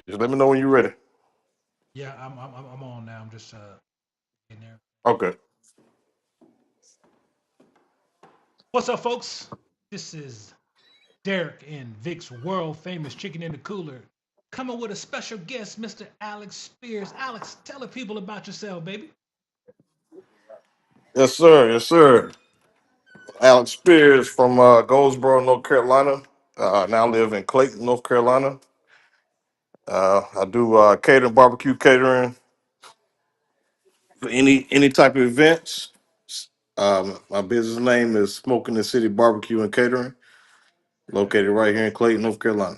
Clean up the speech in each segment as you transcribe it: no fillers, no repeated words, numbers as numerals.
Just let me know when you're ready. Yeah, I'm on now. I'm just in there. Okay. What's up, folks? This is Derek and Vic's world famous chicken in the cooler, coming with a special guest, Mr. Alex Spears. Alex, tell the people about yourself, baby. Yes, sir. Yes, sir. Alex Spears from Goldsboro, North Carolina. Now live in Clayton, North Carolina. I do catering, barbecue catering for any type of events. My business name is Smoking the City Barbecue and Catering, Okay. located right here in Clayton, North Carolina.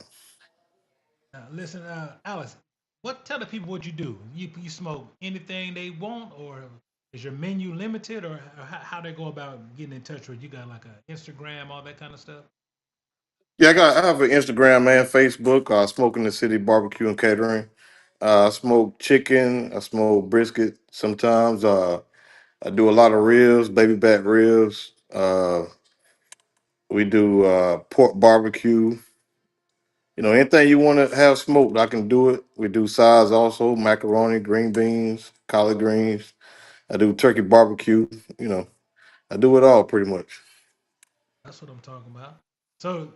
Listen, Alex, what tell the people what you do? You smoke anything they want, or is your menu limited, or how they go about getting in touch with you? Got like a Instagram, all that kind of stuff. Yeah, I have an Instagram and Facebook. Smoking the City Barbecue and Catering. I smoke chicken. I smoke brisket sometimes. I do a lot of ribs, baby back ribs. We do pork barbecue. Anything you want to have smoked, I can do it. We do sides also, macaroni, green beans, collard greens. I do turkey barbecue. You know, I do it all pretty much. That's what I'm talking about. So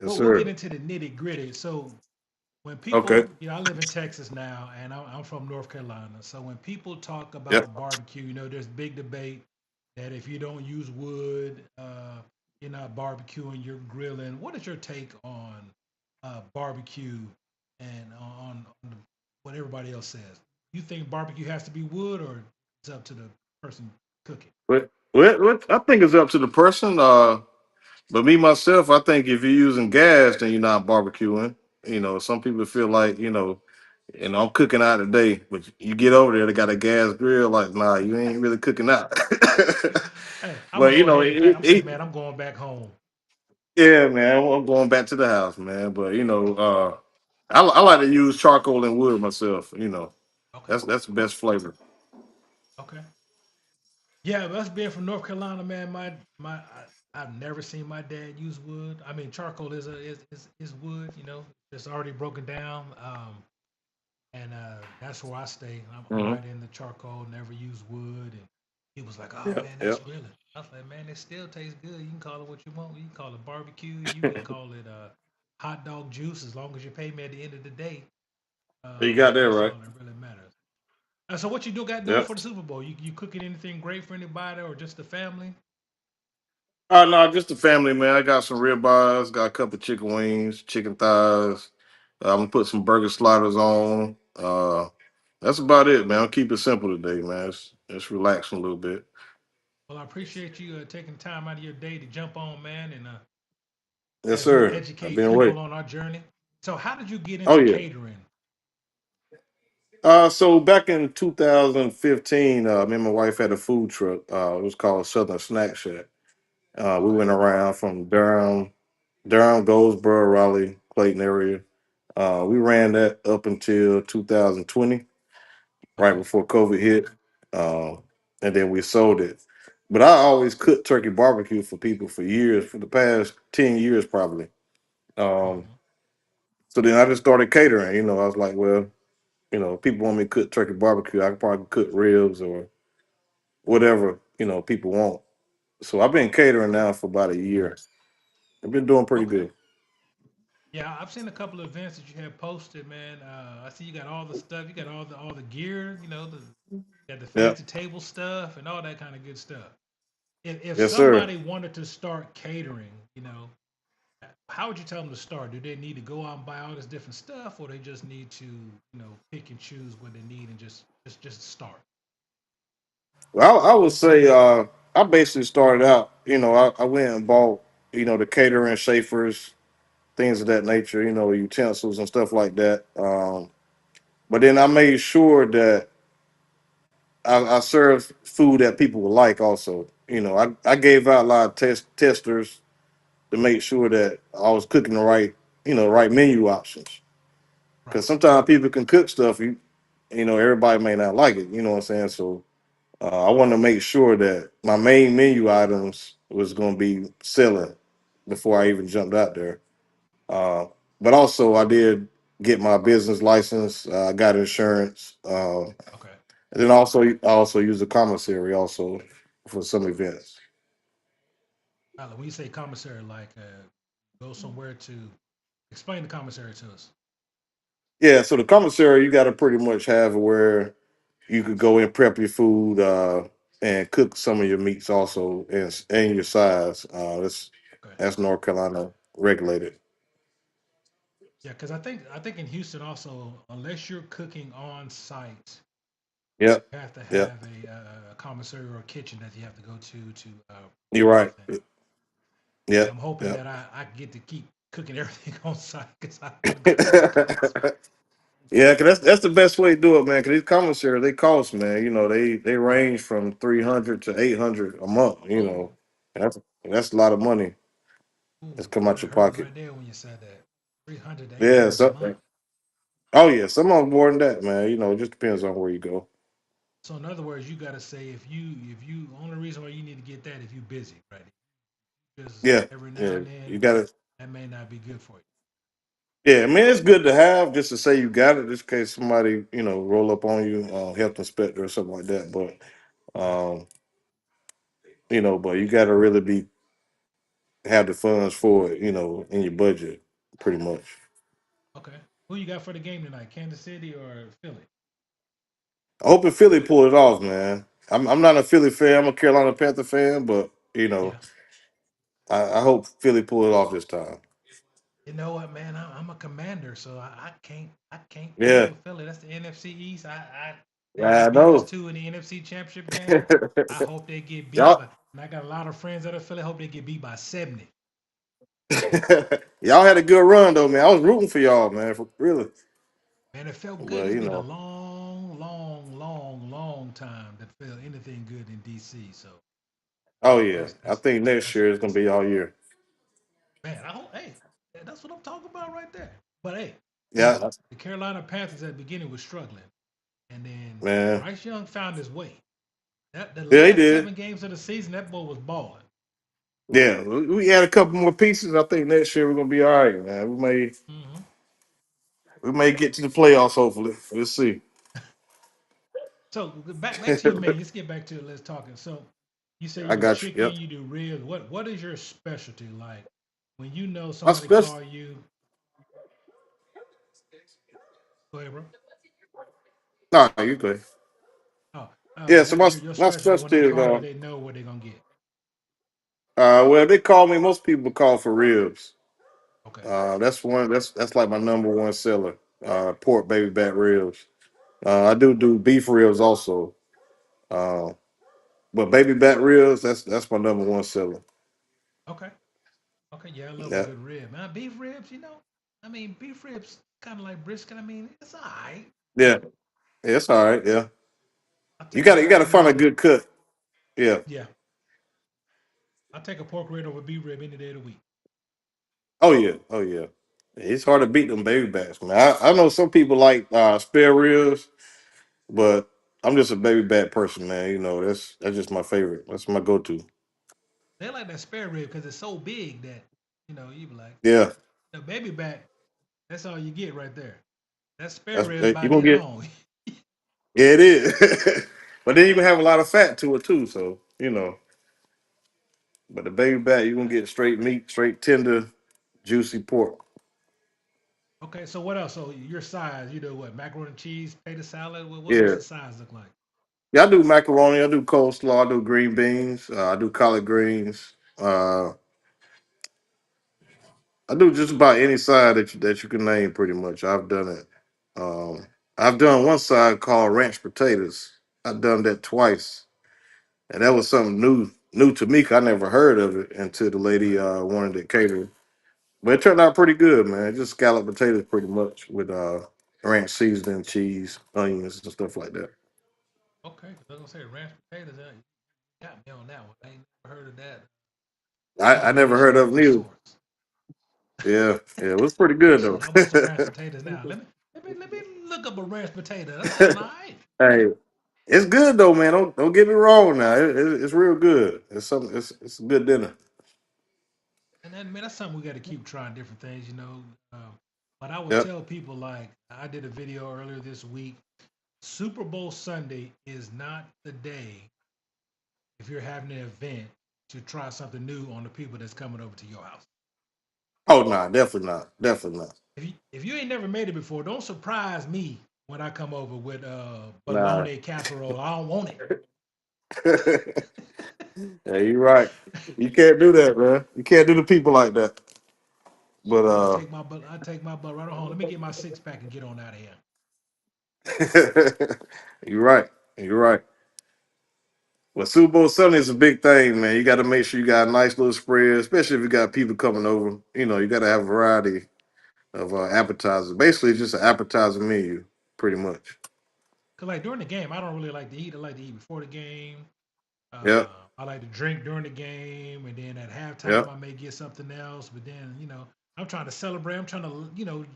Yes, we'll get sir. into the nitty gritty. So when Okay. people, I live in Texas now, and I'm from North Carolina. So when people talk Yep. about barbecue, there's big debate that if you don't use wood, you're not barbecuing, you're grilling. What is your take on barbecue and on what everybody else says? You think barbecue has to be wood, or it's up to the person cooking? I think it's up to the person. But me myself, I think if you're using gas, then you're not barbecuing. Some people feel like I'm cooking out today, but you get over there, they got a gas grill. Like, nah, you ain't really cooking out. Hey, I'm but gonna go ahead and pack. I'm saying, man, I'm going back home. yeah, man, I'm going back to the house, man. But I like to use charcoal and wood myself. Okay, That's the best flavor. okay. Yeah, us being from North Carolina, man, I've never seen my dad use wood. I mean, charcoal is wood, it's already broken down. And that's where I stay. I'm Hmm. right in the charcoal, never use wood. And he was like, "Oh Yep, man, that's yep. grilling." I was like, "Man, it still tastes good. You can call it what you want. You can call it barbecue. You can call it hot dog juice, as long as you pay me at the end of the day. You got that That's right. all that really matters." So what you got doing Yep. for the Super Bowl? You cooking anything great for anybody or just the family? No, just the family, man. I got some ribeyes, got a couple chicken wings, chicken thighs. I'm gonna put some burger sliders on. That's about it, man. I'll keep it simple today, man. It's relaxing a little bit. Well, I appreciate you taking time out of your day to jump on, man, and Yes, as we sir. I've educate been people waiting. on our journey. So, how did you get Oh into yeah. catering? So back in 2015, me and my wife had a food truck. It was called Southern Snack Shack. We Okay. went around from Durham, Goldsboro, Raleigh, Clayton area. We ran that up until 2020, right Okay. before COVID hit, uh, and then we sold it. But I always cooked turkey barbecue for people for years, for the past 10 years probably. Um, Hmm. so then I just started catering. I was like, well, people want me to cook turkey barbecue. I can probably cook ribs or whatever people want. So I've been catering now for about a year. I've been doing pretty Okay. good. Yeah, I've seen a couple of events that you have posted, man. I see you got all the stuff. You got all the gear. You got the Yeah. fancy table stuff and all that kind of good stuff. If Yes, sir. somebody wanted to start catering, how would you tell them to start? Do they need to go out and buy all this different stuff, or they just need to, pick and choose what they need and just start? Well, I would say I basically started out. I went and bought the catering chafers, things of that nature. Utensils and stuff like that. But then I made sure that I served food that people would like. Also, I gave out a lot of testers to make sure that I was cooking the right menu options. Right. Because sometimes people can cook stuff everybody may not like it. You know what I'm saying? So I wanted to make sure that my main menu items was going to be selling before I even jumped out there. Uh, but also, I did. get my business license. I got insurance. Okay. And then also I also use the commissary also for some events. When you say commissary, like go somewhere to explain the commissary to us. Yeah, so the commissary you got to pretty much have where you could go and prep your food and cook some of your meats also and your size. Okay. That's North Carolina regulated. Yeah, because I think in Houston also, unless you're cooking on site, Yep, you have to yep. have a commissary or a kitchen that you have to go to You're prep right. everything. And I'm Yep, hoping yep. that I get to keep cooking everything on site because I don't want to go to no cost. Yeah, cause that's the best way to do it, man. Cause these commissaries they cost, man. You know, they range from 300 to 800 a month. You Oh, know, and that's a lot of money ooh, that's come boy, out that your hurt me pocket. right there when you said that. 300 to Yeah, 800 a so month. oh yeah, some of them more than that, man. You know, it just depends on where you go. So in other words, you got to say if you only reason why you need to get that if you're busy, right? Just Yeah, every now yeah, and you then, got to. that may not be good for you. Yeah, I mean it's good to have just to say you got it, just in case somebody roll up on you, health inspector or something like that. But Right. um, but you got to really be have the funds for it, in your budget, pretty much. Okay. Who you got for the game tonight? Kansas City or Philly? I hope if Philly pull it off, man. I'm not a Philly fan. I'm a Carolina Panther fan, but Yeah. I hope Philly pull it off this time. You know what, man? I'm a commander, so I can't pull Yeah, for Philly. That's the NFC East. They yeah, I just beat us know. too in the NFC Championship game. I hope they get beat y'all, by. And I got a lot of friends that are Philly. Hope they get beat by 70. y'all had a good run though, man. I was rooting for y'all, man, for really. Man, it felt good. But It's been a long, long, long, long time that felt anything good in DC. So oh yeah, that's I that's think that's next that's year is gonna that's be all year. man. I hope. Hey, that's what I'm talking about right there. But hey, Yeah, the Carolina Panthers at the beginning was struggling, and then man. Bryce Young found his way. That the Yeah, he last did. 7 games of the season, that boy was balling. Yeah, we had a couple more pieces. I think next year we're gonna be all right, man. Hmm. We may get to the playoffs. Hopefully, we'll see. So back to your main. Let's get back to it. Let's talk it. So you say I you do got you. chicken, Yep. you do ribs. What is your specialty like? When you know My somebody special. call you, go ahead, bro. Nah, you good. Oh, Yeah. So that's my your my specialty. When specialty they is call you, they know what they're gonna get. well they call me. Most people call for ribs. Okay, That's one. That's like my number one seller. Pork baby back ribs. I do beef ribs also. Uh, but baby back ribs that's my number one seller. okay, okay. Yeah, I love a Yeah. good rib. Man, beef ribs, I mean, beef ribs kind of like brisket. I mean, it's all right. Yeah. Yeah. It's all right. Yeah. I'll You take a got to you got pork to find a rib. good cut. Yeah. Yeah, I'll take a pork rib over beef rib any day of the week. Oh yeah. Oh yeah. It's hard to beat them baby backs, man. I know some people like spare ribs, but I'm just a baby back person, man. That's just my favorite. That's my go to. They like that spare rib because it's so big that you be like Yeah. the baby back. That's all you get right there. That spare That's rib you about gonna that get. long. Yeah, it is. But then you can have a lot of fat to it too. So. But the baby back, you gonna get straight meat, straight tender, juicy pork. Okay, so what else? So your size, you know what? Macaroni and cheese, potato salad. What's Yeah. the size look like? Yeah, I do macaroni, I do coleslaw, I do green beans, I do collard greens. I do just about any side that you can name pretty much. I've done it. Um, I've done one side called ranch potatoes. I've done that twice. And that was something new to me 'cause I never heard of it until the lady Right. wanted it catered. But it turned out pretty good, man. Just scalloped potatoes pretty much with ranch seasoning, cheese, onions, and stuff like that. Okay, 'cause I was gonna say ranch potatoes. You got me on that one. I ain't never heard of that I never combination heard of of new. sorts. Yeah, yeah, it was pretty good though. Shit, I want some ranch potatoes now. Let me look up a ranch potato. That sound alright. Hey, it's good though, man. Don't get me wrong now. It's real good. It's something. It's a good dinner. And then man, that's something we got to keep trying different things. Uh, But I would Yep. tell people like I did a video earlier this week. Super Bowl Sunday is not the day if you're having an event to try something new on the people that's coming over to your house. Oh no, nah, definitely not. Definitely not. If you ain't never made it before, don't surprise me when I come over with Nah. bologna casserole. I don't want it. Yeah, you're right. You can't do that, man. You can't do the people like that. But I take my butt right on home. Let me get my six pack and get on out of here. you're right. You're right. Well, Super Bowl Sunday is a big thing, man. You got to make sure you got a nice little spread, especially if you got people coming over. You got to have a variety of appetizers. Basically, it's just an appetizer menu, pretty much. Cause like during the game, I don't really like to eat. I like to eat before the game. Yep. I like to drink during the game, and then at halftime, Yep. I may get something else. But then, I'm trying to celebrate. I'm trying to,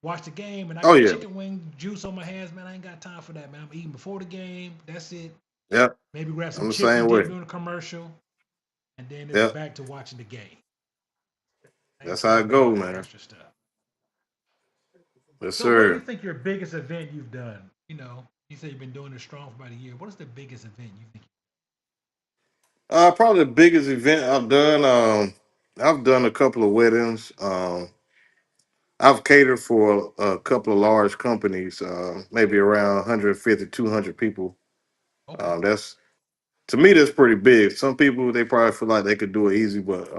watch the game, and I Oh got yeah. chicken wing juice on my hands. Man, I ain't got time for that, man. I'm eating before the game. That's it. Yep. Maybe grab some I'm the chips and same dip way. during the commercial, and then it's Yep. back to watching the game. I ain't That's how sitting it there go, with that man. extra stuff. Yes, So, what do you sir. think your biggest event you've done? You say you've been doing this strong for about a year. What is the biggest event you think? Probably the biggest event I've done. I've done a couple of weddings. I've catered for a couple of large companies, maybe around 150, 200 people. Okay, That's to me, that's pretty big. Some people they probably feel like they could do it easy, but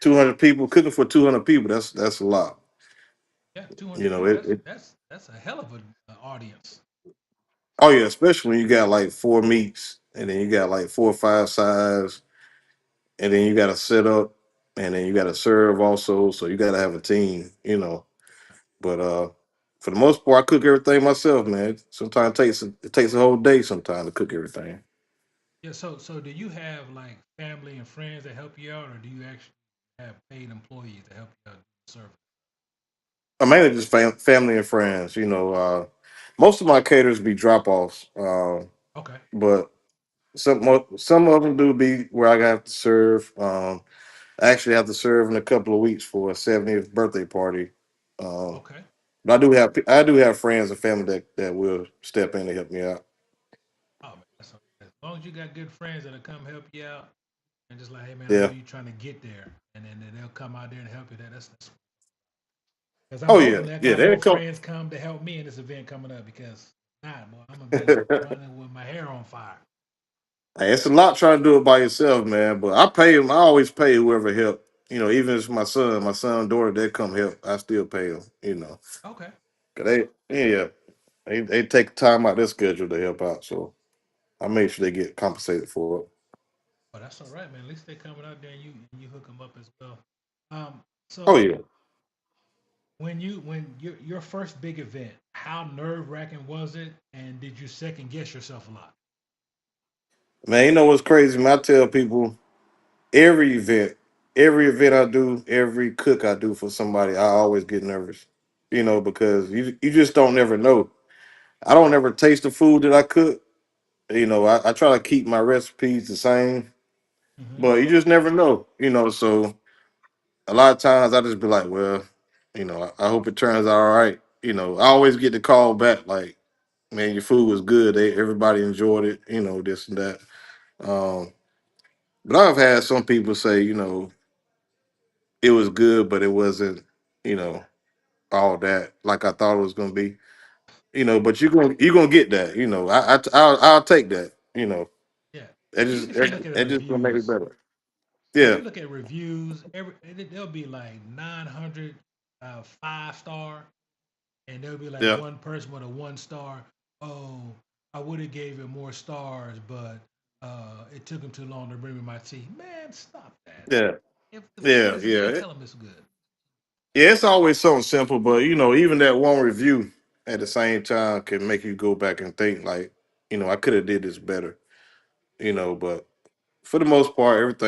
200 people cooking for 200 people, that's a lot. yeah, 200 You know, people. it, That's it that's that's a hell of an audience. oh yeah, especially when you got like four meats and then you got like four or five sides and then you got to set up and then you got to serve also. So you got to have a team. But for the most part, I cook everything myself, man. Sometimes it takes a whole day sometimes to cook everything. Yeah. So do you have like family and friends that help you out, or do you actually have paid employees that help you out with the service? I mainly just family and friends. Most of my caters be drop offs, Okay. but some of them do be where I have to serve. I actually have to serve in a couple of weeks for a 70th birthday party. Um, Okay. but I do have friends and family that will step in to help me out. Oh man, as long as you got good friends that'll come help you out, and just like, hey man, I know Yeah. you're trying to get there, and then they'll come out there and help you. That's because I'm Oh yeah. hoping that I Yeah. got They more come. friends come to help me in this event coming up. Because nah, boy, I'm gonna be running with my hair on fire. Hey, it's a lot trying to do it by yourself, man. But I pay them. I always pay whoever help. Even if it's my son, and daughter, they come help. I still pay them. Okay. 'Cause yeah, they take time out their schedule to help out. So I make sure they get compensated for it. Oh, that's all right, man. At least they're coming out there and you hook them up as well. Oh So yeah, when your first big event, how nerve wracking was it, and did you second guess yourself a lot? man. You know what's crazy? Man, I tell people every event, every event I do, every cook I do for somebody, I always get nervous. Because you just don't never know. I don't ever taste the food that I cook. I try to keep my recipes the same, Hmm. but you just never know. So a lot of times I just be like, well, I hope it turns out all right. I always get the call back like, man, your food was good. Everybody enjoyed it. This and that. Um, but I've had some people say, it was good, but it wasn't, you know, all that like I thought it was gonna be. But you're gonna get that. I'll take that. Yeah. It Even just if you it, look at the it just gonna make it reviews, better. if Yeah, you look at reviews, there'll be like 900 5 star, and there'll be like yeah, one person with a 1 star. Oh, I would have gave it more stars, but it took him too long to bring me my tea. Man, stop that. yeah, If the food yeah, is yeah. good, tell them it's good. Yeah, it's always something simple, but even that one review at the same time can make you go back and think like, I could have did this better. But for the most part,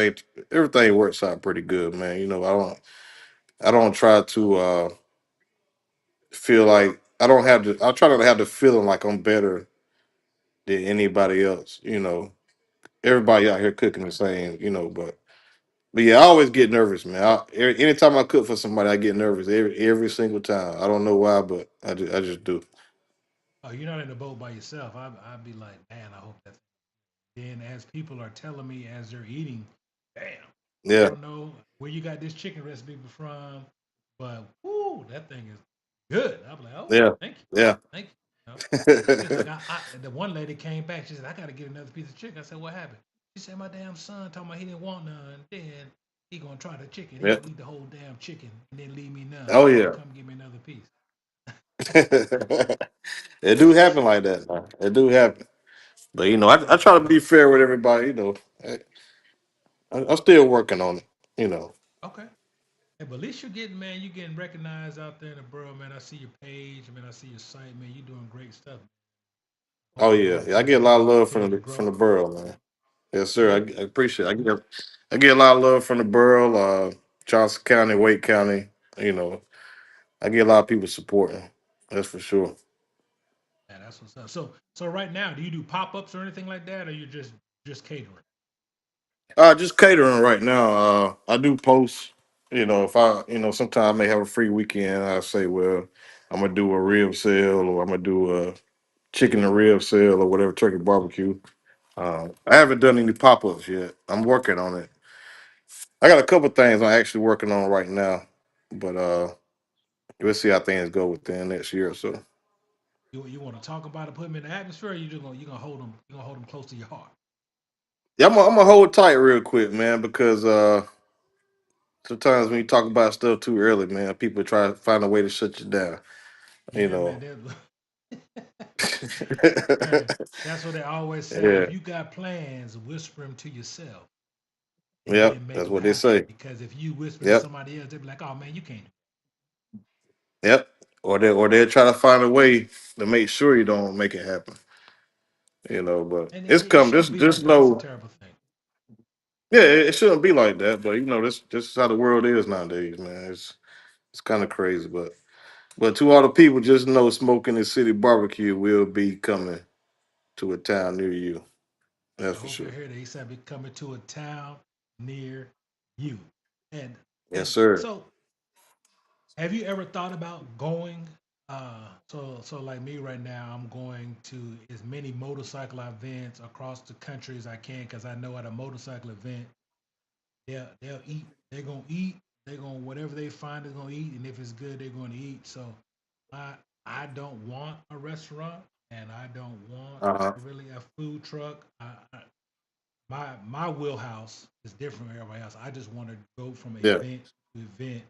everything works out pretty good, man. I don't try to feel like I try not to have the feeling like I'm better than anybody else. Everybody out here cooking the same, but But yeah, I always get nervous, man. Anytime I cook for somebody, I get nervous every single time. I don't know why, but I just do. Oh, you're not in the boat by yourself. I'd be like, man, I hope that. Then as people are telling me as they're eating, damn, I Yeah, don't know where you got this chicken recipe from, but whoo, that thing is good. I'm like, oh, yeah, thank you, yeah. thank you. You know? She's like, the one lady came back. She said, I got to get another piece of chicken. I said, what happened? She said, my damn son told me he didn't want none. Then he gonna try the chicken. He Yeah. gonna eat the whole damn chicken and then leave me none. Oh So yeah. come give me another piece. It do happen like that, man. It do happen. But I try to be fair with everybody. I'm still working on it. You know. Okay. Hey, but at least you're getting, man, you're getting recognized out there in the borough, man. I see your page, man. I see your site, man. You're doing great stuff. Oh Hopefully, yeah, man, yeah. I get a lot of love continue to from grow. the borough, man. Yes, sir. Yeah, I appreciate it. I get a lot of love from the borough, Johnson County, Wake County. You know, I get a lot of people supporting. That's for sure. yeah, that's what's up. So right now, do you do pop ups or anything like that, or you just catering? Just catering right now. I do post. If sometimes I may have a free weekend. I say, well, I'm gonna do a rib sale, or I'm gonna do a chicken and rib sale, or whatever, turkey barbecue. I haven't done any pop ups yet. I'm working on it. I got a couple things I'm actually working on right now, but we'll see how things go within next year or so. You want to talk about it, put them in the atmosphere, or you gonna hold them close to your heart? Yeah, I'm gonna hold tight real quick, man, because sometimes when you talk about stuff too early, man, people try to find a way to shut you down. You Yeah, man. know. Man, that's what they always say. Yeah. If you got plans, whisper them to yourself and Yep. then make That's them what they happen. say. Because if you whisper to Yep. somebody else, they'll be like, "Oh man, you can't." Yep. Or they'll try to find a way to make sure you don't make it happen. But And it's it come. shouldn't Just be like just that. That's a know. terrible thing. Yeah, it shouldn't be like that, but this is how the world is nowadays, man. It's kind of crazy, but to all the people, just know Smoking the City Barbecue will be coming to a town near you. I That's for hope you're sure. here. They said be coming to a town near you. And Yes, and sir. so, have you ever thought about going? So like me right now, I'm going to as many motorcycle events across the country as I can because I know at a motorcycle event, they'll eat. They're gonna eat. They're gonna whatever they find they're gonna eat, and if it's good, they're gonna eat. So I I don't want a restaurant, and I don't want Uh huh. really a food truck. My wheelhouse is different from everybody else. I just want to go from Yeah. event to event,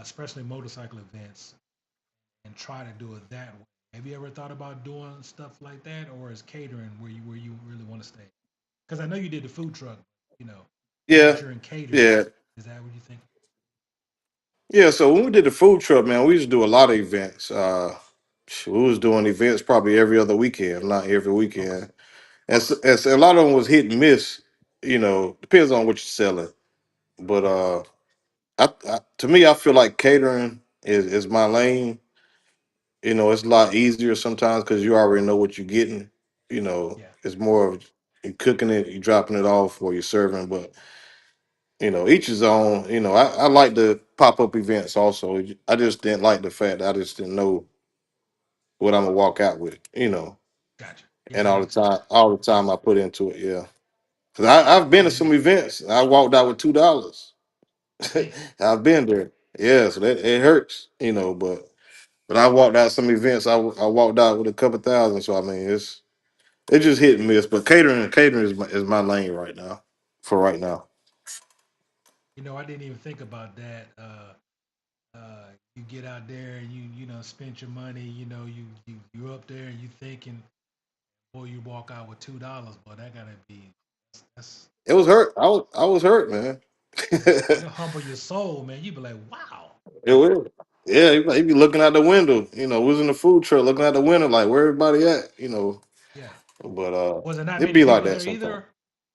especially motorcycle events, and try to do it that way. Have you ever thought about doing stuff like that, or is catering where you really want to stay? Because I know you did the food truck, you know. Now that Yeah. you're in catering, Yeah. is that what you think? Yeah. So when we did the food truck, man, we used to do a lot of events. We was doing events probably every other weekend, not every Okay, weekend, and a lot of them was hit and miss. Depends on what you're selling. But yeah, to me, I feel like catering is my lane. It's a lot easier sometimes because you already know what you're getting. yeah. It's more of you cooking it, you dropping it off, or you're serving. But each his own. I like the pop up events also. I just didn't like the fact that I just didn't know what I'm gonna walk out with. Gotcha. Yeah, And that makes sense. all the time I put into it. Yeah, because I've been Oh to some yeah, events. And I walked out with $2. damn. I've been there. Yeah, so that it hurts. But I walked out some events. I walked out with a couple thousand. So I mean, it's just hit and miss. But catering is my lane right now. For right now. I didn't even think about that. You get out there and you spend your money. You're up there and you thinking, boy, you walk out with $2. Boy, that gotta be that's It was hurt. I was hurt, man. it'll humble your soul, man. You be like, wow. It will. Yeah, he be looking out the window. We was in the food truck looking out the window, like where everybody at. Yeah. But Was there not it many be like people that there sometimes. either?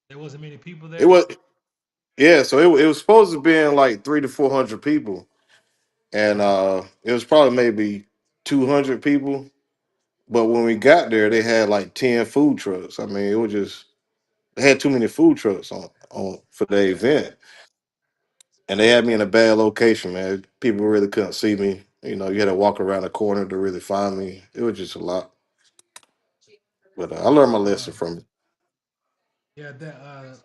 There wasn't many people It there. was yeah. So it was supposed to be in like 300 to 400 people, and Okay. it was probably maybe 200 people. But when we got there, they had like 10 food trucks. I mean, it was just they had too many food trucks on for the Okay. event. and they had me in a bad location, man. People really couldn't see me. You had to walk around the corner to really find me. It was just a lot, but I Yeah. learned my lesson from it. Yeah, the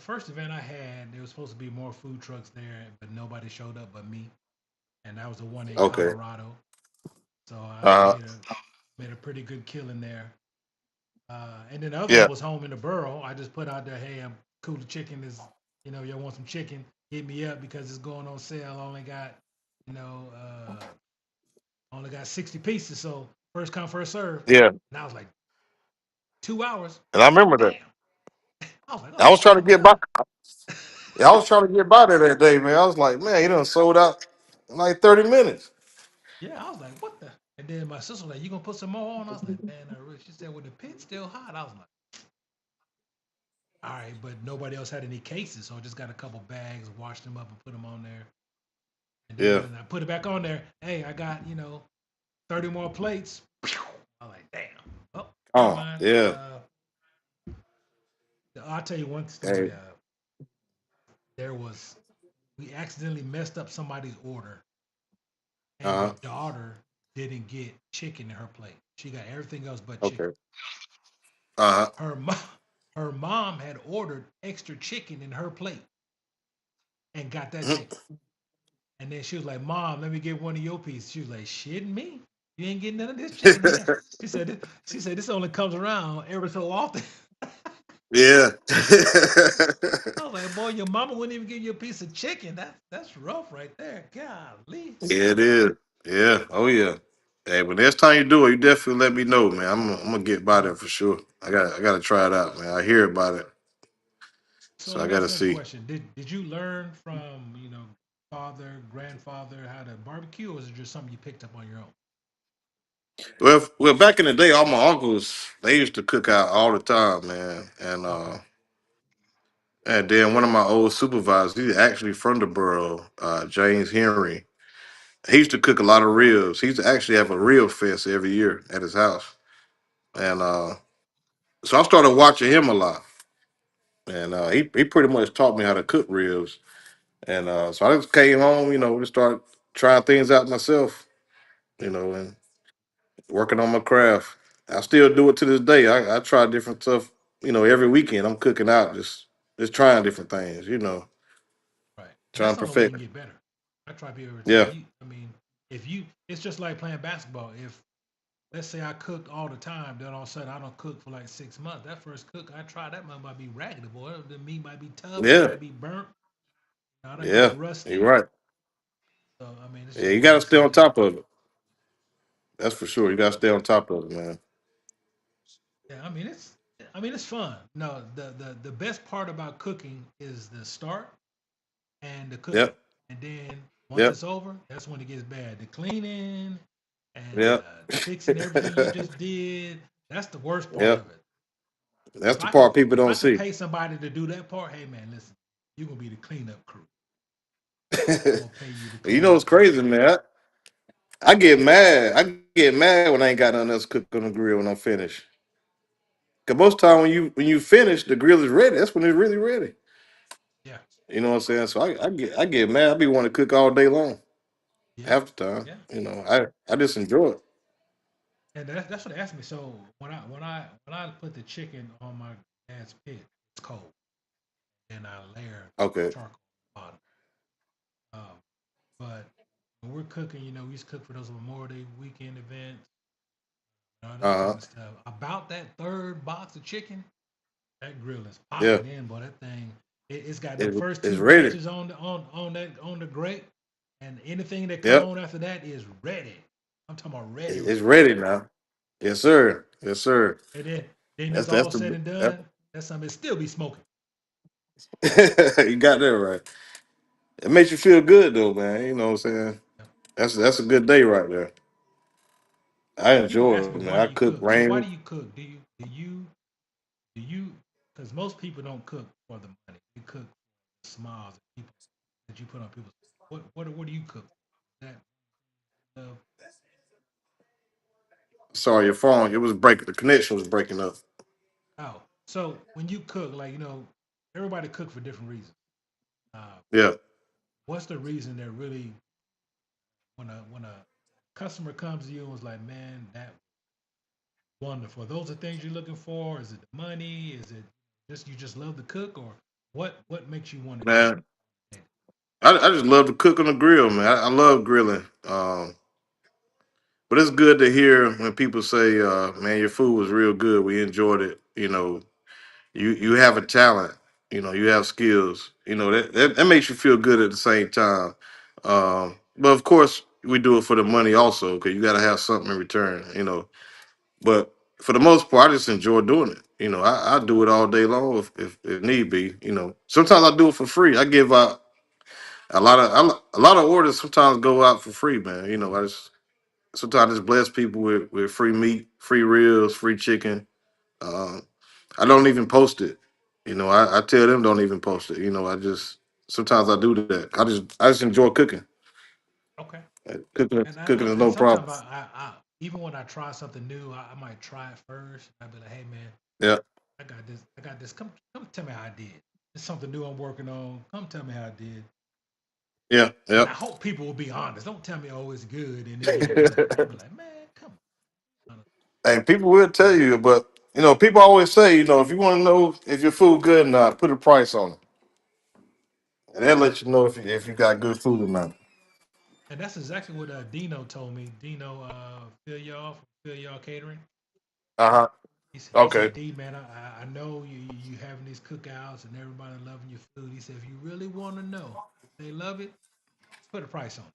first event I had, there was supposed to be more food trucks there, but nobody showed up but me, and that was the one in Okay. Colorado. So I Uh. made a pretty good killing there. And then the other one Yeah. was home in the borough. I just put out there, hey, I'm cool. The chicken is, y'all want some chicken? Hit me up because it's going on sale. I you know, only got 60 pieces. So first come, first serve. Yeah. And I was like, 2 hours. And I I was like, remember that. damn. I was like, I was oh trying to my get by. god. Yeah, I was trying to get by there that day, man. I was like, man, you done sold out in like 30 minutes. Yeah, I was like, what the? And then my sister was like, you gonna put some more on? I was like, man, she said, well, the pit's still hot. I was like, all right, but nobody else had any cases, so I just got a couple bags, washed them up, and put them on there. And then Yeah. when I put it back on there, hey, I got 30 more plates. I was like, damn. Oh, never Oh, mind. yeah. I'll tell you one story. Hey. There was we accidentally messed up somebody's order, and the Uh-huh. daughter didn't get chicken in her plate. She got everything else but chicken. Okay. Uh-huh. Her mom, her mom had ordered extra chicken in her plate and got that chicken. And then she was like, "Mom, let me get one of your pieces." She was like, "Shitting me? You ain't getting none of this chicken here." She said this only comes around every so often. Yeah. I was like, "Boy, your mama wouldn't even give you a piece of chicken. That's rough right there. Golly." Yeah, it is. Yeah. Oh yeah. Hey, but next time you do it, you definitely let me know, man. I'm gonna get by there for sure. I gotta try it out, man. I hear about it, So so I let me ask gotta you another see. question. Did you learn from father, grandfather how to barbecue, or was it just something you picked up on your own? Well, back in the day, all my uncles they used to cook out all the time, man, Okay, and then one of my old supervisors, he's actually from the borough, James Henry. He used to cook a lot of ribs. He used to actually have a rib fest every year at his house, and so I started watching him a lot, and he pretty much taught me how to cook ribs. And so I just came home, just started trying things out myself, and working on my craft. I still do it to this day. I try different stuff, every weekend. I'm cooking out, just trying different things, right. And trying that's to the only way you perfect. can get better. I try to be every time. Yeah, I mean, if you, it's just like playing basketball. If let's say I cooked all the time, then all of a sudden I don't cook for like 6 months. That first cook I tried, that might be raggedy, boy. The meat might be tough. It yeah, might be burnt. I done got yeah. You're rusty. right. So I mean, it's Yeah, just you one got of to those stay things on you got to top do. of it. That's for sure. You got to stay on top of it, man. Yeah, I mean it's fun. No, the best part about cooking is the start and the cooking, Yep, and then once yep, it's over, that's when it gets bad. The cleaning and yep, fixing everything you just did. That's the worst part yep. of it. That's If the I could, part people if don't I could see. pay somebody to do that part, hey man, listen, you're gonna be the cleanup crew. I'm gonna pay you to You clean know up it's for me. crazy, man. I get mad. I get mad when I ain't got nothing else cooked on the grill when I'm finished. Cause most time when you finish, the grill is ready. That's when it's really ready. Yeah, You know what I'm saying? So I get mad. I be wanting to cook all day long. yeah, Half the time, yeah. I just enjoy it. And that's what they asked me. So when I put the chicken on my dad's pit, it's cold, and I layer Okay. charcoal on the bottom. Um, but when we're cooking, we used to cook for those Memorial Day weekend events, and all that kind Uh huh. of stuff. About that third box of chicken, that grill is Yeah. popping in, but that thing, it's got them It, first it's two ready. batches on the grate, and anything that come Yep. on after that is ready. I'm talking about ready, It's ready. ready now. Yes, sir. Yes, sir. And then That's it's that's all the said and that, done. That something still be smoking. you got that right. It makes you feel good though, man. You know what I'm saying? Yeah. That's a good day right there. I So people enjoy ask it, me, man. why I do you cook cook? Why rain. do you cook? Do you? Because most people don't cook for the money. You cook for the smiles of people that you put on people's. What do you cook? That uh, Sorry, your phone. It was breaking. The connection was breaking up. oh, so when you cook, like everybody cook for different reasons. Uh, Yeah. what's the reason that really when a customer comes to you and was like, man, that wonderful. Those are things you're looking for. Is it the money? Is it just you just love to cook, or what makes you want to do Man, it? I just love to cook on the grill, man. I love grilling. But it's good to hear when people say, "Man, your food was real good. We enjoyed it." You have a talent. You have skills. That makes you feel good at the same time. But of course, we do it for the money also because you got to have something in return. But for the most part, I just enjoy doing it. I do it all day long if need be. Sometimes I do it for free. I give out a lot of orders. Sometimes go out for free, man. I just sometimes just bless people with free meat, free ribs, free chicken. Uh, I don't even post it. I tell them don't even post it. I just sometimes I do that. I just enjoy cooking. Okay. Cooking is And no problem. sometimes I even when I try something new, I might try it first. I'd be like, hey man, Yeah, I got this. Come tell me how I did. It's something new I'm working on. Come tell me how I did. yeah, And yeah. I hope people will be honest. Don't tell me oh it's good and it ain't good. I'd be like, man, come on. Hey, people will tell you, but people always say, if you want to know if your food good or not, put a price on it, and they'll let you know if you got good food or not. And that's exactly what Dino told me. Dino, fill y'all catering. Uh huh. He Okay. said, D man, I know you having these cookouts and everybody loving your food. He said, if you really want to know if they love it, put a price on it.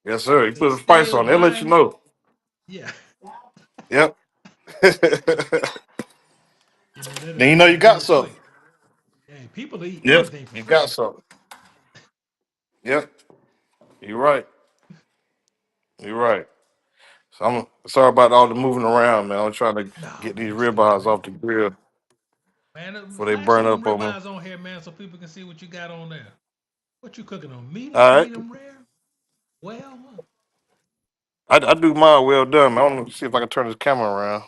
Yes, sir. You They put a price still on it, they'll let you buying it. know. Yeah, Yep. Then they'll you do got it something. quick. Hey, people eat Yep. anything for You got free. something. Yep. You're right. You're right. So I'm sorry about all the moving around, man. I'm trying to No, get these man, it's good, ribeyes man. off the grill Man, before they flash burn on them up on me. ribeyes on here, man, so people can see what you got on there. What you cooking on? All right. Medium rare? Well, I do mine well done, man. I want to see if I can turn this camera around.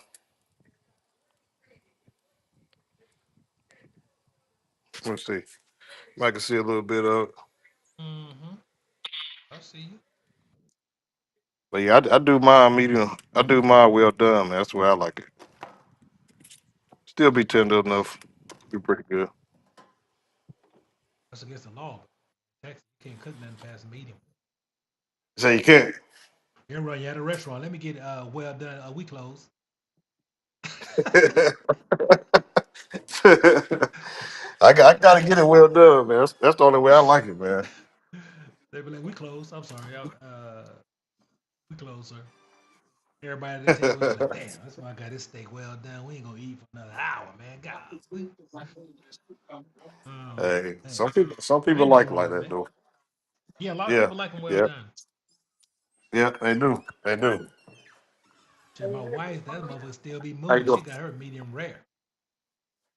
Let me see. I can see a little bit of it. mm-hmm. I see you. But yeah, I do mine medium. I do mine well done, man. That's the way I like it. Still be tender enough. Be pretty good. That's against the law. Texas, you can't cook nothing past medium. So you can't. You're right. You at a restaurant. Let me get well done. We close. I gotta get it well done, man. That's the only way I like it, man. They be like, we close. I'm sorry. We close, sir. Everybody at the table be like, damn, that's why I got this steak well done. We ain't gonna eat for another hour, man. God, oh Hey, man, some people ain't nothing like it wrong like with that that. though. Yeah, a lot of Yeah, people like them well yeah, done. yeah. They do. They do. Shit, my wife, that motherfucker still be How you moving. She doing? got her medium rare.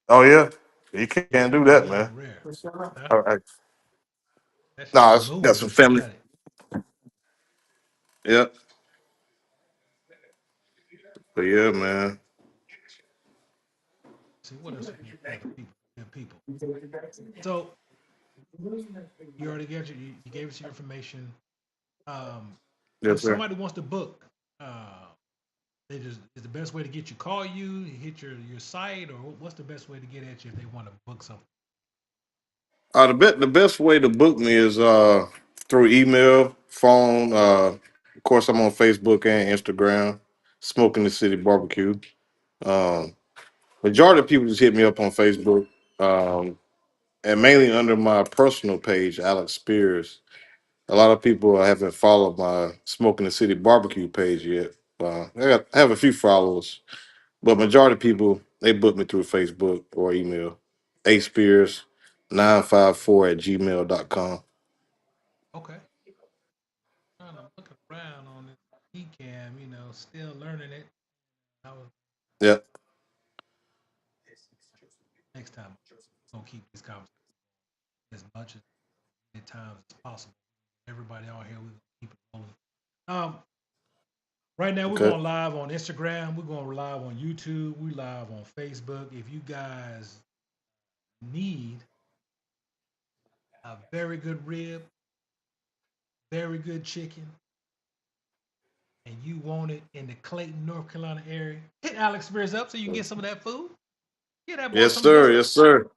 Oh yeah, you can't Yeah, do her that, man. medium rare. Huh? All right. That shit Nah, be it's got moving some when she family. cut it. Yeah, but yeah, man. See what else we need to tell the people? Good people. So you already got you gave us your information. If Yes, sir. somebody wants to book, they just is the best way to get you call you, hit your site, or what's the best way to get at you if they want to book something? The best way to book me is through email, phone. Of course, I'm on Facebook and Instagram. Smoking the City Barbecue. Um, Majority of people just hit me up on Facebook, and mainly under my personal page, Alex Spears. A lot of people haven't followed my Smoking the City Barbecue page yet. I have a few followers, but majority of people they book me through Facebook or email. A Spears 954 at gmail.com. Okay, trying to look around on this cam, still learning it. I was Yeah. next time I'm gonna keep this conversation as much as many times as possible. Everybody on here, we gonna keep it rolling. Right now we're Okay. going live on Instagram. We're going live on YouTube. We live on Facebook. If you guys need a very good rib, very good chicken, and you want it in the Clayton, North Carolina area, hit Alex Spears up so you can get some of that food. Get that boy Yes, some good sir. Yes, stuff. sir.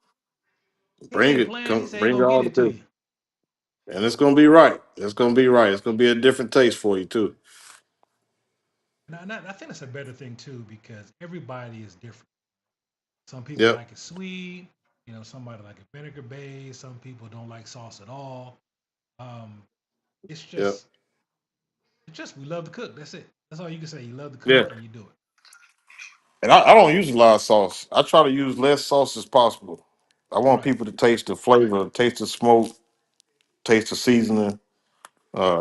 He Bring ain't it. playing. He Come, said he bring it gonna get all the it to people. you. And it's gonna be right. It's gonna be right. It's gonna be a different taste for you too. And I think that's a better thing too because everybody is different. Some people Yep. like it sweet. You know, somebody like it vinegar based. Some people don't like sauce at all. Um, it's Yep. just, it's just we love to cook. That's it. That's all you can say. You love to Yeah. cook and you do it. And I don't use a lot of sauce. I try to use less sauce as possible. I want Right. people to taste the flavor, taste the smoke, taste the seasoning.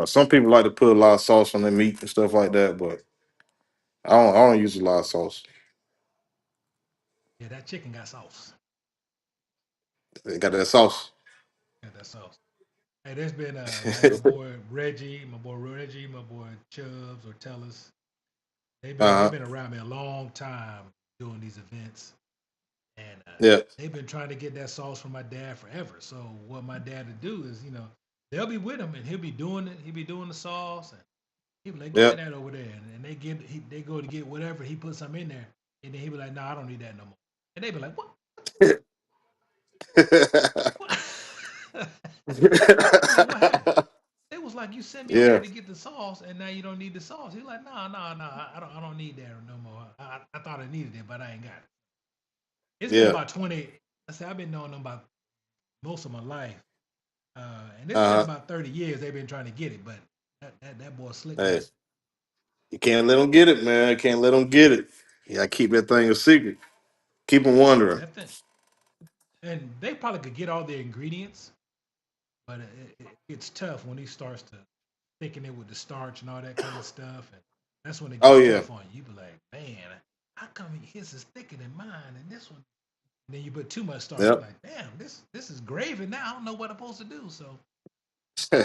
Some people like to put a lot of sauce on their meat and stuff like that, but I don't use a lot of sauce. Yeah, that chicken got sauce. They got that sauce. Got that sauce. Hey, there's been like my boy Reggie, my boy Chubbs or Tellus. They've Uh-huh. been around me a long time doing these events, and Yeah. they've been trying to get that sauce from my dad forever. So what my dad would do is, they'll be with him and he'll be doing it. He'll be doing the sauce, and he'll be like, "Give Yeah. me that over there," and they go to get whatever he puts some in there, and then he'll be like, "No, I don't need that no more," and they be like, "What? What?" I'm like, "What happened?" It was like you sent me over there Yeah. to get the sauce, and now you don't need the sauce. He's like, "No, no, no, I don't need that no more. I thought I needed it, but I ain't got it." It's been Yeah. about 20. I said I've been knowing them about most of my life, and it's been Uh-huh. about 30 years they've been trying to get it, but that boy slick with Hey, it. you can't let them get it, man. You can't let them get it. You gotta keep that thing a secret. Keep them wondering. That thing, and they probably could get all the ingredients, but it's tough when he starts to thicken it with the starch and all that kind of stuff, and that's when it Oh gets yeah. tough on you. You be like, man, how come his is thicker than mine, and this one? And then you put too much starch. You're Yep. like, damn, this is gravy now. I don't know what I'm supposed to do. So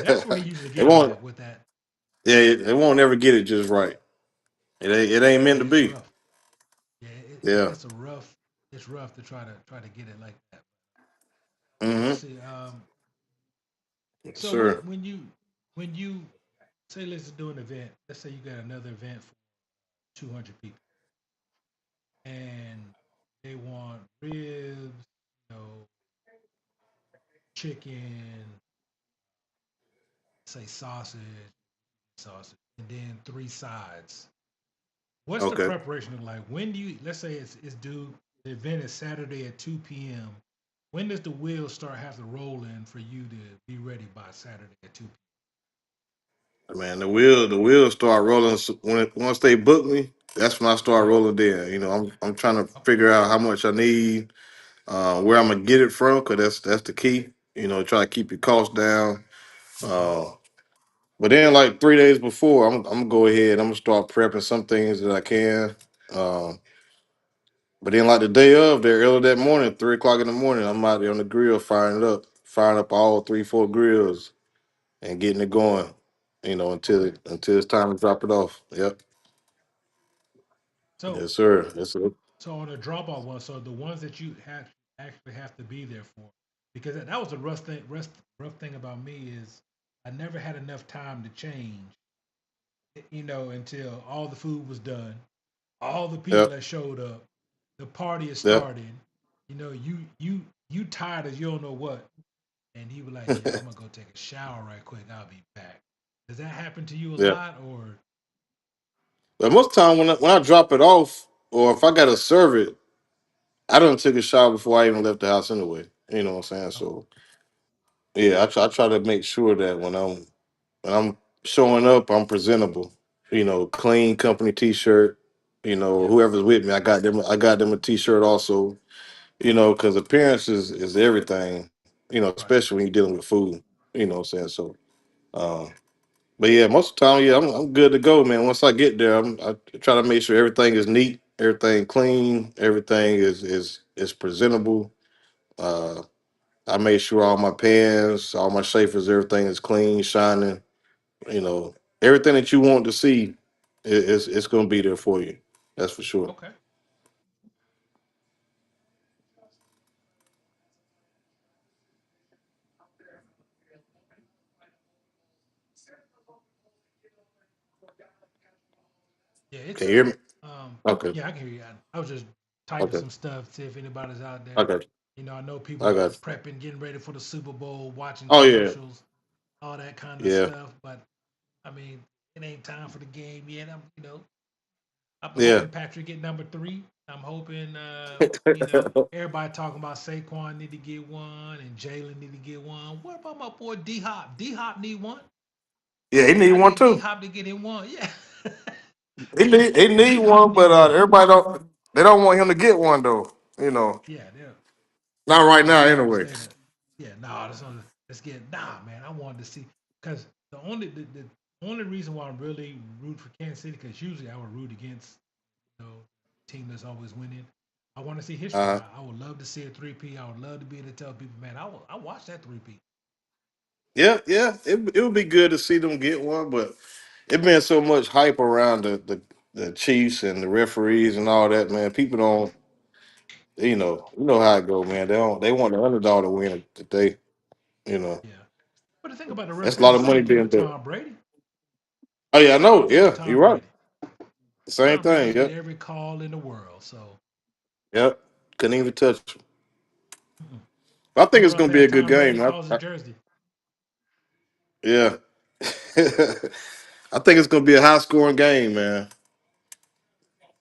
that's where he usually they get me won't. at with that. Yeah, they won't ever get it just right. It ain't meant Yeah, to it's be. rough. Yeah, Yeah. it's a rough. It's rough to try to get it like that. We'll Mm-hmm. see. Yes, So sir. when you say let's do an event, let's say you got another event for 200 people, and they want ribs, chicken, say sausage, and then three sides. What's the Okay. preparation look like? When do you? Let's say it's due. The event is Saturday at 2 p.m. When does the wheels start have to roll in for you to be ready by Saturday at 2 p.m.? Man, the wheels start rolling once they book me. That's when I start Right. rolling. Then I'm trying to Oh, figure out how much I need, where I'm gonna get it from, cause that's the key. Try to keep your costs down. right. Uh, but then like 3 days before, I'm gonna go ahead. I'm gonna start prepping some things that I can. Uh, but then like the day of, there early that morning, 3 o'clock in the morning, I'm out there on the grill firing up all three, four grills and getting it going. Okay. Until it's time to drop it off. Yep. So Yes, sir. Yes, sir. so on the drop off one, so the ones that you have actually have to be there for, because that was the rough thing about me is I never had enough time to change, until all the food was done, all the people Yep. that showed up, the party is Yep. starting. You tired as you don't know what, and he was like, "Yo, I'm gonna go take a shower right quick. I'll be back." Does that happen to you a Yep. lot, or But most time when I drop it off, or if I gotta serve it, I don't take a shower before I even left the house anyway. You know what I'm saying? okay, So yeah, I try to make sure that when I'm showing up, I'm presentable. Clean company T-shirt. yeah, Whoever's with me, I got them a T-shirt also. Because appearance is everything. right, Especially when you're dealing with food. You know what I'm saying? So, uh, but yeah, most of the time, yeah, I'm good to go, man. Once I get there, I try to make sure everything is neat, everything clean, everything is presentable. Uh, I make sure all my pans, all my shafers, everything is clean, shining. You know, everything that you want to see it's going to be there for you. That's for sure. okay. Yeah, it's Can you hear me? Okay. yeah, I can hear you. I was just typing Okay. some stuff, see if anybody's out I there. got you. I know people I are got you. prepping, getting ready for the Super Bowl, watching Oh yeah. commercials, all that kind of Yeah. stuff. But I mean, it ain't time for the game yet. I'm Yeah. hoping Patrick get number three. I'm hoping, everybody talking about Saquon need to get one and Jalen need to get one. What about my boy D Hop? D Hop need one. Yeah, he need I one need D too. Hop to get him one. Yeah. He need D Hop one, need but one. everybody don't. They don't want him to get one though. Yeah, Not right yeah, now they always anyway. say that. Yeah, nah, let's get nah, man. I wanted to see because the only reason why I'm really root for Kansas City because usually I would root against team that's always winning. I want to see history. Uh I would love to see a three-P. I would love to be able to tell people, man, I watched that three-P. yeah, yeah. It would be good to see them get one, but it been so much hype around the Chiefs and the referees and all that, man. People don't, you know how it go, man. They want the underdog to win it today. You know, Yeah. But the thing about the that's a referee, lot the of money same thing being with bet. Tom Brady. Oh yeah, I Same know. thing with Yeah, you're Tom right. Brady. The same Tom Brady thing. get Yep. every call in the world. So Yep. Couldn't even touch him. mm-mm. I think Wonder it's how gonna be a fast good Tom Brady game. calls his jersey. Yeah. I think it's gonna be a high scoring game, man.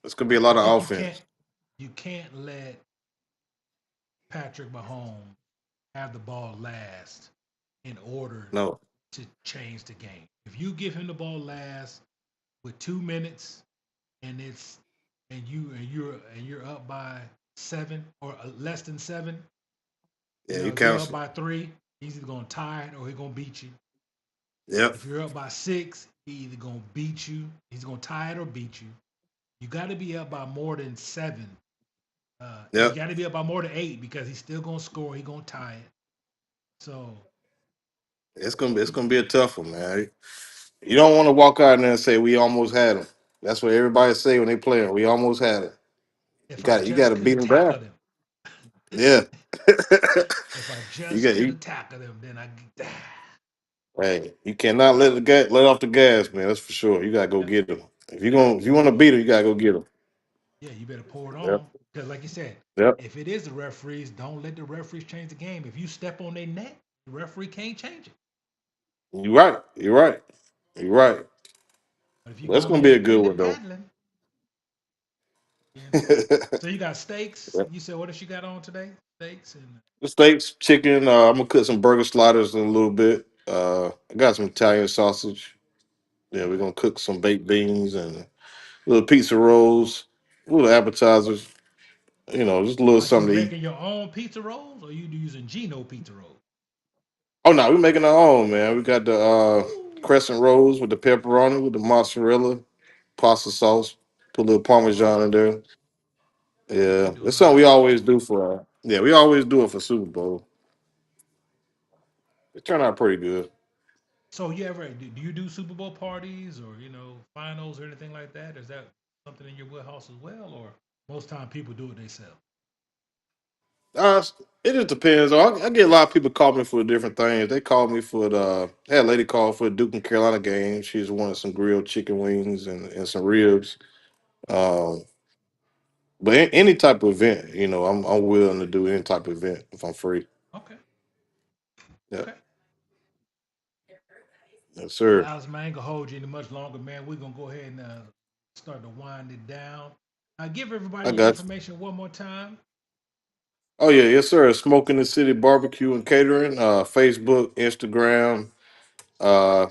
It's gonna be a I lot of think offense. you can't let Patrick Mahomes have the ball last in order No. to change the game. If you give him the ball last with 2 minutes and it's and you're up by seven or less than seven, Yeah, you if you're up cancel. by three, he's either gonna tie it or he's gonna beat you. Yep. If you're up by six, he's either gonna beat you, he's gonna tie it or beat you. You got to be up by more than seven. You Yep. got to be up by more than eight because he's still gonna score. He's gonna tie it. So It's gonna be a tough one, man. You don't want to walk out there and say we almost had him. That's what everybody say when they play him. We almost had him. You if I got you got just to could beat have him down. tackled him, Yeah. if I you just got could you. have tackled him, then I. Hey, you cannot let off the gas, man. That's for sure. You gotta go Yeah, get him. If you you want to better. beat him, you gotta go get him. Yeah, you better pour it Yep. on because, like you said, Yep. if it is the referees, don't let the referees change the game. If you step on their neck, the referee can't change it. You're right. You're right. You're right. But if you That's go gonna in be there a good pilly one though. paddling, you know. The So you got steaks. You said what else you got on today? Steaks and steaks, chicken. I'm gonna cook some burger sliders in a little bit. I got some Italian sausage. Yeah, we're okay. gonna cook some baked beans and little pizza rolls, little appetizers. Just a little Are you something to eat. making your own pizza rolls or you using Gino pizza rolls? Oh no, we're making our own, man. We got the Ooh. crescent rolls with the pepperoni, with the mozzarella, pasta sauce, put a little parmesan in Oh, there. oh, you Yeah, doing that's all something we right. always do for. Yeah, we always do it for Super Bowl. It turned out pretty good. So you ever do you do Super Bowl parties or finals or anything like that? Is that something in your wheelhouse as well, or most time people do it themselves? Uh, it just depends. I get a lot of people call me for different things. They call me for the. I had a lady call for the Duke and Carolina game. She's wanted some grilled chicken wings and some ribs. Um, but any type of event, I'm willing to do any type of event if I'm free. Okay, Yeah, okay. yes, Well, sir. Alex, man, I ain't gonna hold you any much longer, man. We're gonna go ahead and start to wind it down. Give everybody I your got you. information one more time. Oh yeah, yes, sir. Smoking the City Barbecue and Catering. Facebook, Instagram. Uh,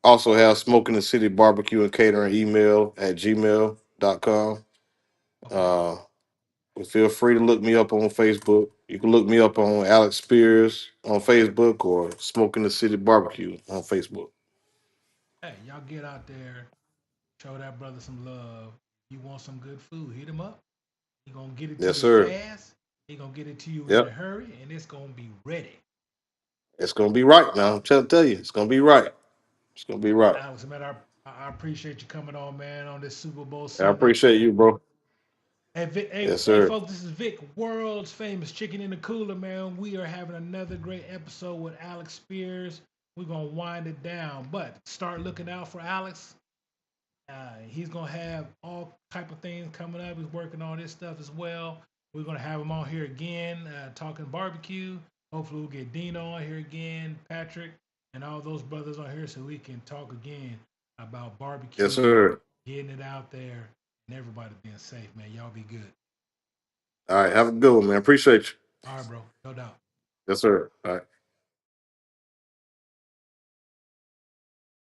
also have Smoking the City Barbecue and Catering email at gmail.com. Okay, Uh, feel free to look me up on Facebook. You can look me up on Alex Spears on Facebook or Smoking the City Barbecue on Facebook. hey, y'all get out there, show that brother some love. You want some good food? Hit him up. He gonna get it to Yes, you sir. fast. He gonna get it to you in a Yep. hurry, and it's gonna be ready. It's gonna be right now. I'm trying to tell you, it's gonna be right. It's gonna be right. Alex, man, I appreciate you coming on, man, on this Super Bowl I Sunday. appreciate you, bro. Hey, Vic, hey, Yes, hey, sir. folks, this is Vic, world's famous chicken in the cooler, man. We are having another great episode with Alex Spears. We're gonna wind it down, but start looking out for Alex He's gonna have all type of things coming up. He's working on this stuff as well. We're gonna have him on here again, talking barbecue. Hopefully, we'll get Dino on here again, Patrick, and all those brothers on here, so we can talk again about Yes, barbecue, sir. getting it out there, and everybody being safe. Man, y'all be good. All right. Have a good one, man. Appreciate you. All right, bro. No doubt. Yes, sir. All right.